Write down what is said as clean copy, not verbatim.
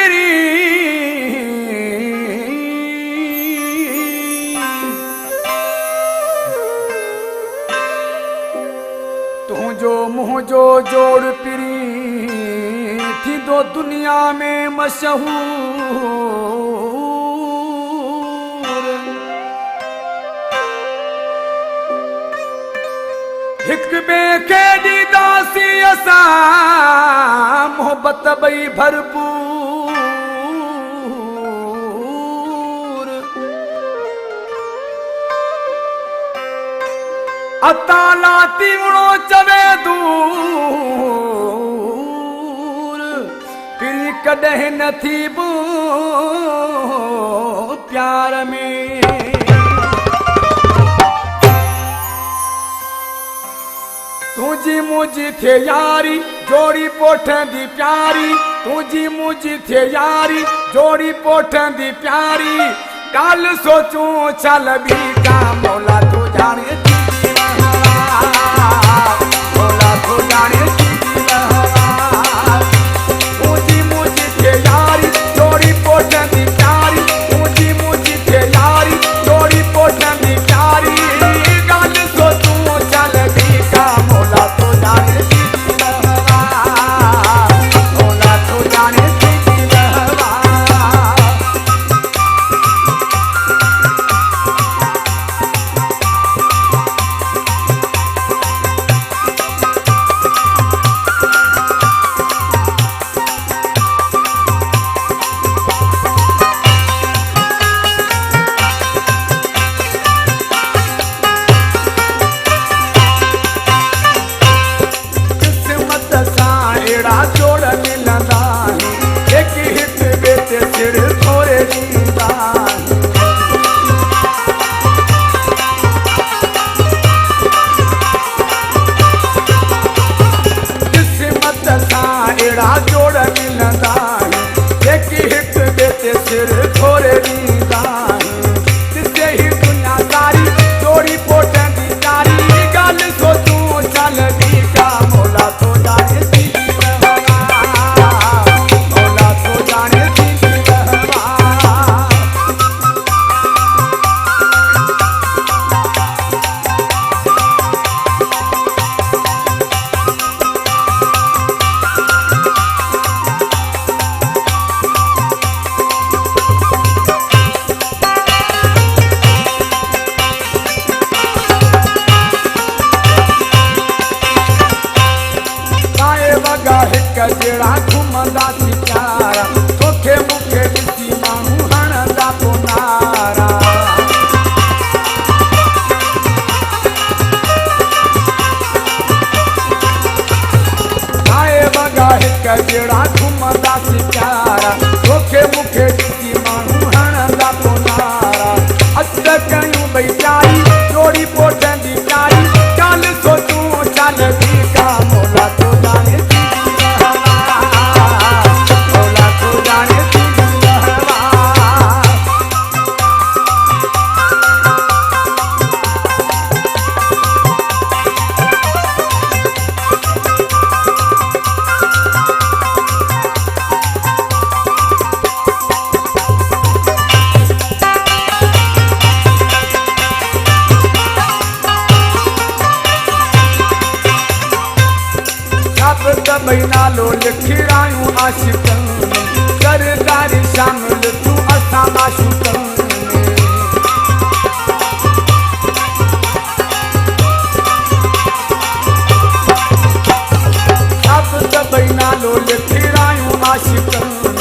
पिरी तू जो मुँह जो जोड़ पिरी थी दो दुनिया में मशहूर हिक ॿिए खे ॾींदासीं असां मोहबत ॿई भरपूर अताला तीवणो चवे दूर पिरी कॾहिं न थी बो प्यार में तुझी मुझी थे यारी जोड़ी पोठंदी प्यारी तुझी मुझी थे यारी जोड़ी पोठंदी प्यारी काल सोचूं चल भी का मौला तू जाने मौला तू जाने तुझी मुझी थे यारी जोड़ी पोठंदी प्यारी तुझी मुझी थे यारी जोड़ी पोठंदी प्यारी काल सोचूं चल भी का मौला तू जाने मौला तू जाने जोड़ मिलंदा एक हित बेच सिर थोरे ॾींदा किस्मत सां अहिड़ा जोड़ मिलंदा एक हित बेच सिर थोरे ॾींदा ॾिसे ही दुनिया सारी जोड़ी पोठंदी यारी ॻाल्हि सोचूं चल ॿी का मौला तो जाने जड़ा घुमंदा सी प्यारा तोखे मूंखे ॾिसी माण्हू हणंदा पोइ नारा आए वॻा हिक जड़ा घुमंदा सी प्यारा तोखे मूंखे ॾिसी माण्हू हणंदा पोइ नारा अच कयूं भई प्यारी जोड़ी पोठंदी प्यारी चाल सोचूं चाल ॿी का मौला तो जाने ॿई नालो लिखिरायूं आशिक़नि सरदारी शामिल तूं असां माशूक़नि ॿई नालो लिखिरायूं आशिक़नि